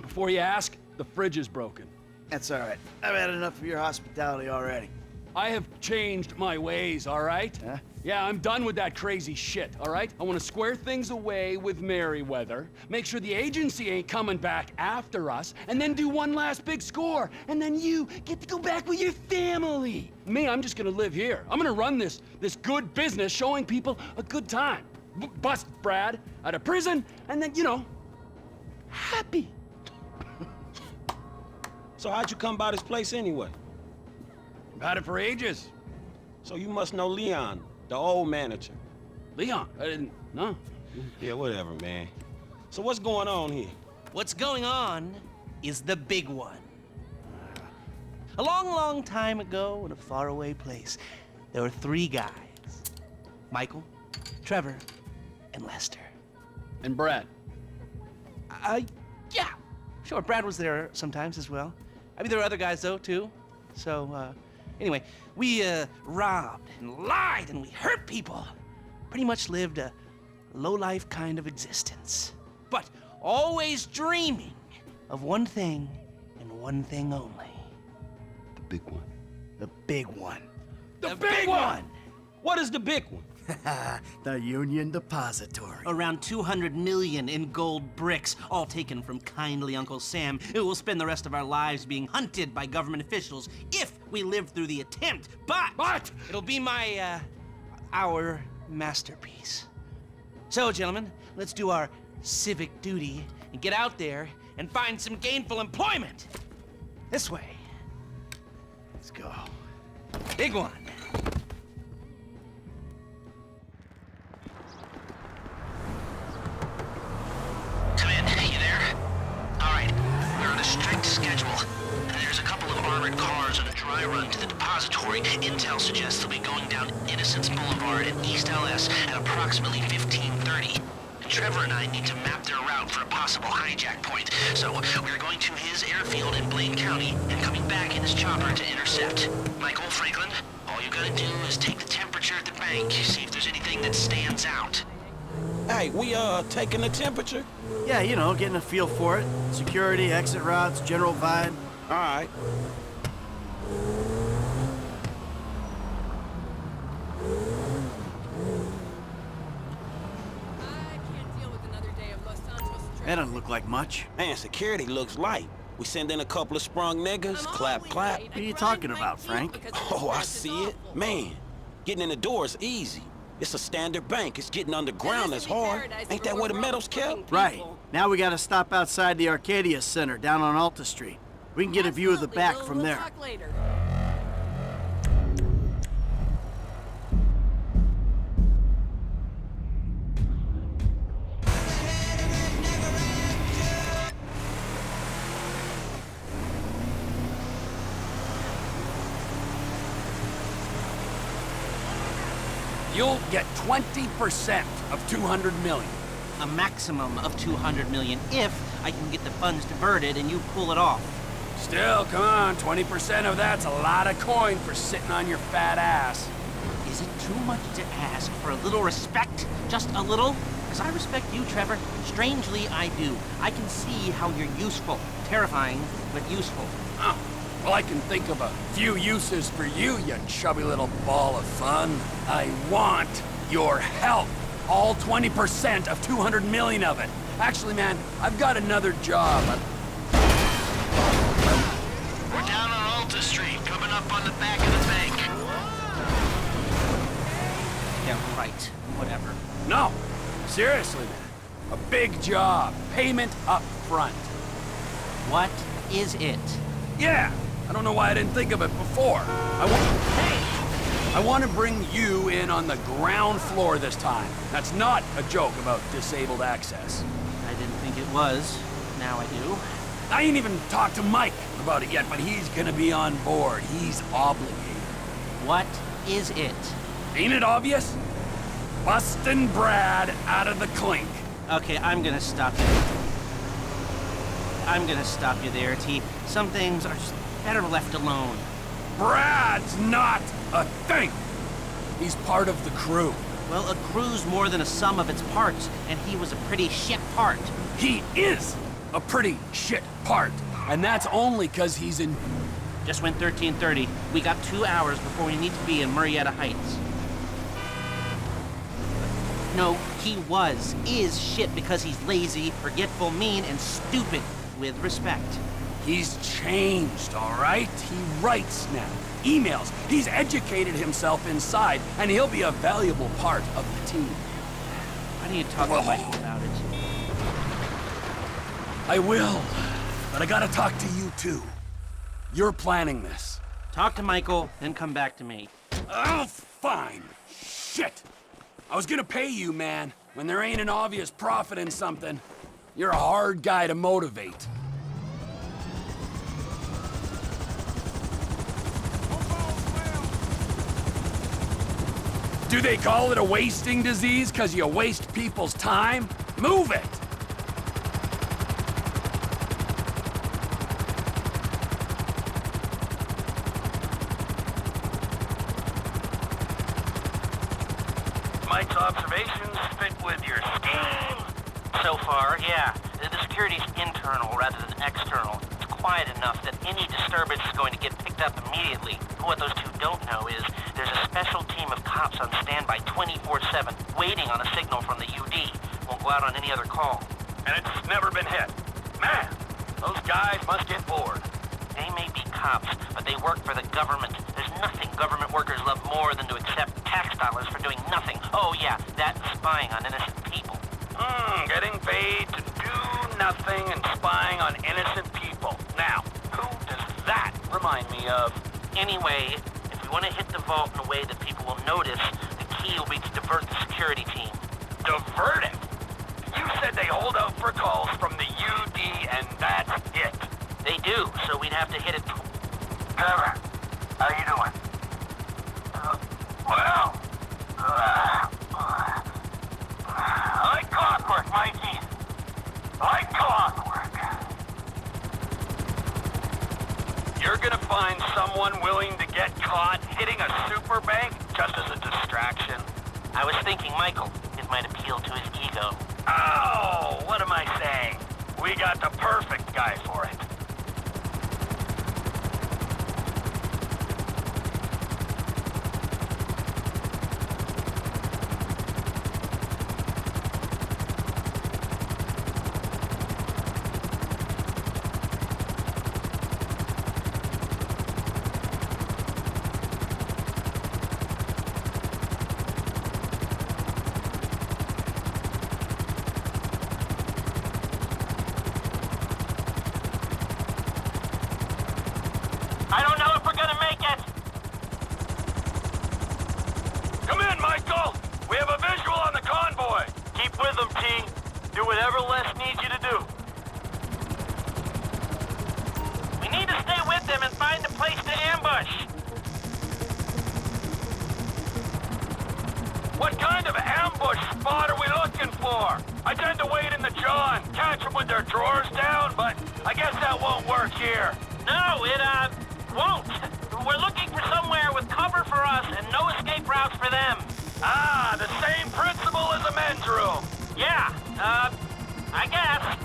Before you ask, the fridge is broken. That's all right. I've had enough of your hospitality already. I have changed my ways, all right? Huh? Yeah, I'm done with that crazy shit, all right? I want to square things away with Merryweather, make sure the agency ain't coming back after us, and then do one last big score, and then you get to go back with your family. Me, I'm just gonna live here. I'm gonna run this good business showing people a good time. Bust Brad out of prison, and then, you know, happy. So how'd you come by this place anyway? I've had it for ages. So you must know Leon, the old manager. Leon, I didn't know. Yeah, whatever, man. So what's going on here? What's going on is the big one. A long, long time ago in a faraway place, there were 3 guys. Michael, Trevor, and Lester. And Brad. Yeah. Sure, Brad was there sometimes as well. I mean, there were other guys, though, too. So, anyway, we, robbed and lied and we hurt people. Pretty much lived a low-life kind of existence. But always dreaming of one thing and one thing only. The big one. The big one. The big one! What is the big one? The Union Depository. Around 200 million in gold bricks, all taken from kindly Uncle Sam, who will spend the rest of our lives being hunted by government officials if we live through the attempt. But it'll be our masterpiece. So, gentlemen, let's do our civic duty and get out there and find some gainful employment. This way. Let's go. Big one. Dry run to the depository. Intel suggests they'll be going down Innocence Boulevard in East LS at approximately 15:30. Trevor and I need to map their route for a possible hijack point, so we're going to his airfield in Blaine County and coming back in his chopper to intercept. Michael, Franklin, all you gotta do is take the temperature at the bank, see if there's anything that stands out. Hey, we, taking the temperature? Yeah, you know, getting a feel for it. Security, exit routes, general vibe. All right. That doesn't look like much. Man, security looks light. We send in a couple of sprung niggas, clap, clap. What are you talking about, Frank? Oh, I see it. Man, getting in the door is easy. It's a standard bank. It's getting underground that's hard. Ain't that where the metal's kept? Right. Now we gotta stop outside the Arcadia Center down on Alta Street. We can get a view of the back from there. Talk later. You'll get 20% of 200 million. A maximum of 200 million if I can get the funds diverted and you pull it off. Still, come on, 20% of that's a lot of coin for sitting on your fat ass. Is it too much to ask for a little respect? Just a little? Because I respect you, Trevor. Strangely, I do. I can see how you're useful. Terrifying, but useful. Oh, well, I can think of a few uses for you, you chubby little ball of fun. I want your help. All 20% of 200 million of it. Actually, man, I've got another job. We're down on Alta Street, coming up on the back of the bank. Yeah, right. Whatever. No, seriously, man. A big job. Payment up front. What is it? Yeah, I don't know why I didn't think of it before. I want to bring you in on the ground floor this time. That's not a joke about disabled access. I didn't think it was. Now I do. I ain't even talked to Mike about it yet, but he's gonna be on board. He's obligated. What is it? Ain't it obvious? Bustin' Brad out of the clink. Okay, I'm gonna stop you. I'm gonna stop you there, T. Some things are just better left alone. Brad's not a thing. He's part of the crew. Well, a crew's more than a sum of its parts, and he was a pretty shit part. He is a pretty shit part. And that's only because he's in... Just went 13:30. We got 2 hours before we need to be in Marietta Heights. No, he is shit because he's lazy, forgetful, mean, and stupid, with respect. He's changed, all right? He writes now, emails. He's educated himself inside, and he'll be a valuable part of the team. Why don't you talk to Michael about it? I will, but I gotta talk to you too. You're planning this. Talk to Michael, then come back to me. Oh, fine. Shit. I was gonna pay you, man. When there ain't an obvious profit in something, you're a hard guy to motivate. Do they call it a wasting disease because you waste people's time? Move it! Mike's observations fit with your scheme? So far, yeah. The security's internal rather than external. It's quiet enough that any disturbance is going to get picked up immediately. What those two don't know is there's a special team of cops on standby 24/7, waiting on a signal from the UD. Won't go out on any other call. And it's never been hit. Man, those guys must get bored. They may be cops, but they work for the government. There's nothing government workers love more than to accept tax dollars for doing nothing. Oh yeah, that's spying on innocent people. Getting paid to do nothing and spying on innocent people. Now, who does that remind me of? Anyway, if we want to hit the vault in a way that people will notice, the key will be to divert the security team. Divert it? You said they hold out for calls from the UD and that's it. They do, so we'd have to hit it. Trevor, how you doing? Like clockwork, Mikey. Like clockwork. You're gonna find someone willing to get caught hitting a super bank just as a distraction? I was thinking Michael. It might appeal to his ego. Oh, what am I saying? We got the perfect guy for it. I don't know if we're gonna make it! Come in, Michael! We have a visual on the convoy! Keep with them, T. Do whatever Les needs you to do. We need to stay with them and find a place to ambush. What kind of ambush spot are we looking for? I tend to wait in the John, catch them with their drawers down, but I guess that won't work here. No, it, won't. We're looking for somewhere with cover for us and no escape routes for them. Ah, the same principle as a men's room. Yeah, I guess.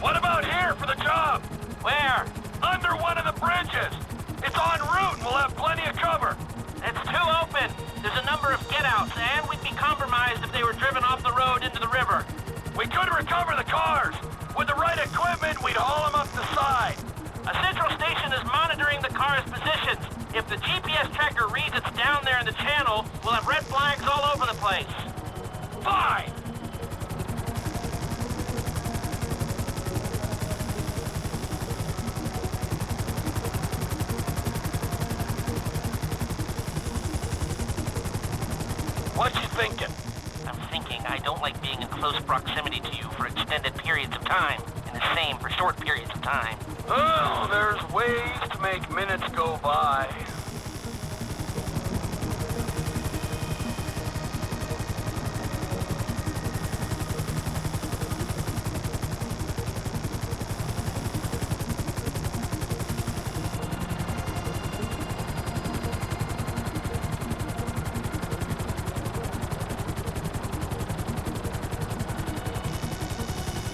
What about here for the job? Where? Under one of the bridges. It's en route and we'll have plenty of cover. It's too open. There's a number of get-outs, and we'd be compromised if they were driven off the road into the river. We could recover the cars. With the right equipment, we'd haul them up the side. A central station is monitoring the car's positions. If the GPS tracker reads it's down there in the channel, we'll have red flags all over the place. Fine. thinking? I'm thinking I don't like being in close proximity to you for extended periods of time, and the same for short periods of time. Oh, there's ways to make minutes go by.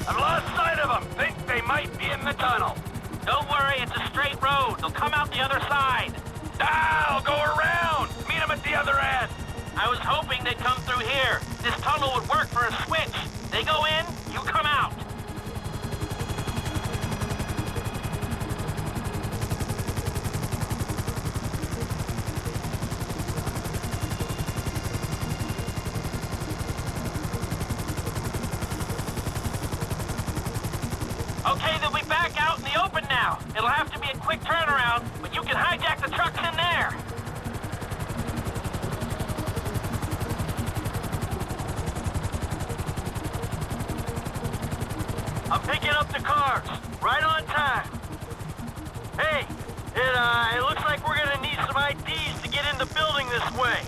I've lost sight of them. Think they might be in the tunnel. Don't worry, it's a straight road. They'll come out the other side. I'll go around. Meet them at the other end. I was hoping they'd come through here. This tunnel would work for a switch. They go in, you come out. Okay, they'll be back out in the open now. It'll have to be a quick turnaround, but you can hijack the trucks in there. I'm picking up the cars. Right on time. Hey, it looks like we're gonna need some IDs to get in the building this way.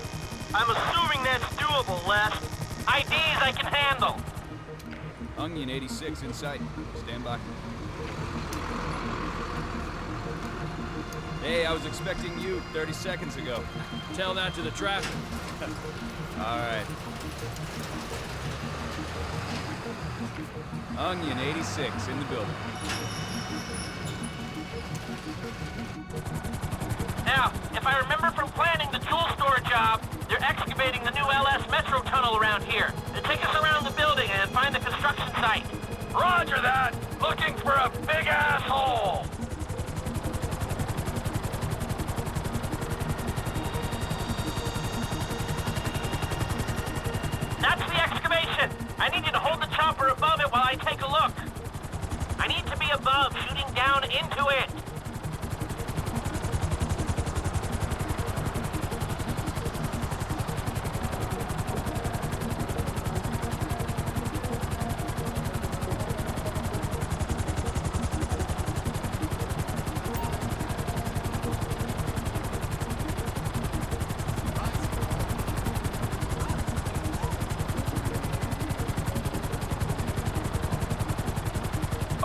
I'm assuming that's doable, Les. IDs I can handle. Onion 86 in sight. Stand by. Hey, I was expecting you 30 seconds ago. Tell that to the traffic. All right. Onion 86 in the building. Now, if I remember from planning the jewel store job, they're excavating the new LS Metro tunnel around here. They take us around the building and find the construction site. Roger that. Looking for a big asshole. That's the excavation. I need you to hold the chopper above it while I take a look. I need to be above, shooting down into it.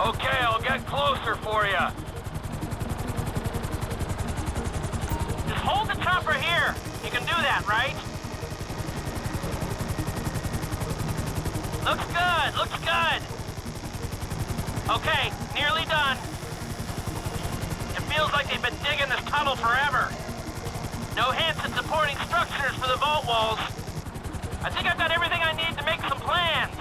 Okay, I'll get closer for you. Just hold the chopper here. You can do that, right? Looks good, looks good. Okay, nearly done. It feels like they've been digging this tunnel forever. No hints at supporting structures for the vault walls. I think I've got everything I need to make some plans.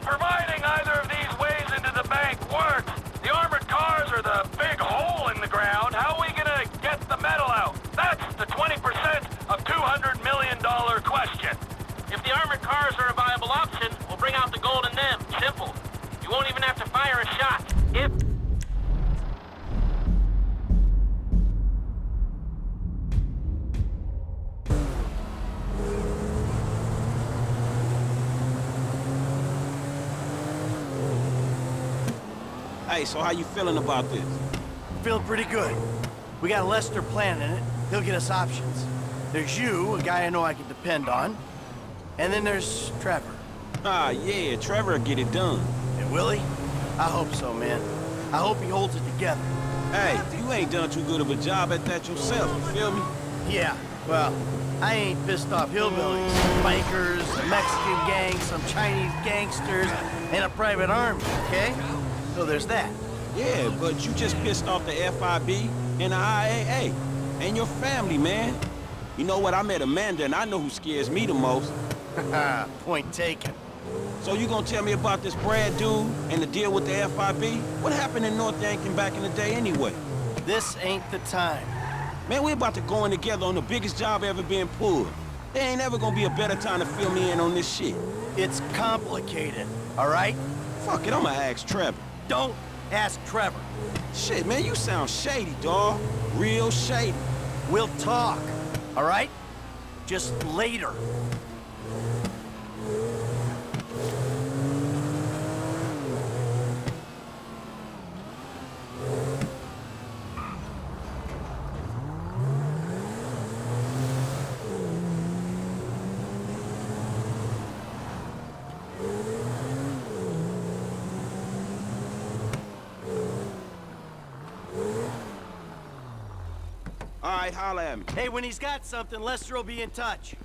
Providing either of these ways into the bank works, the armored cars are the big hole in the ground. How are we gonna get the metal out? That's the 20% of $200 million question. If the armored cars are a viable option, we'll bring out the gold in them. Simple. You won't even have to fire a shot. If... Hey, so how you feeling about this? Feel pretty good. We got Lester planning it. He'll get us options. There's you, a guy I know I can depend on. And then there's Trevor. Ah, yeah, Trevor will get it done. And Willie? I hope so, man. I hope he holds it together. Hey, you ain't done too good of a job at that yourself, you feel me? Yeah, well, I ain't pissed off hillbillies, bikers, a Mexican gang, some Chinese gangsters, and a private army, okay? So there's that. Yeah, but you just pissed off the FIB and the IAA. And your family, man. You know what, I met Amanda and I know who scares me the most. Point taken. So you gonna tell me about this Brad dude and the deal with the FIB? What happened in North Yankton back in the day anyway? This ain't the time. Man, we're about to go in together on the biggest job ever being pulled. There ain't ever gonna be a better time to fill me in on this shit. It's complicated, all right? Fuck it, I'ma ask Trevor. Don't ask Trevor. Shit, man, you sound shady, dawg. Real shady. We'll talk, all right? Just later. All right, holla at me. Hey, when he's got something, Lester will be in touch.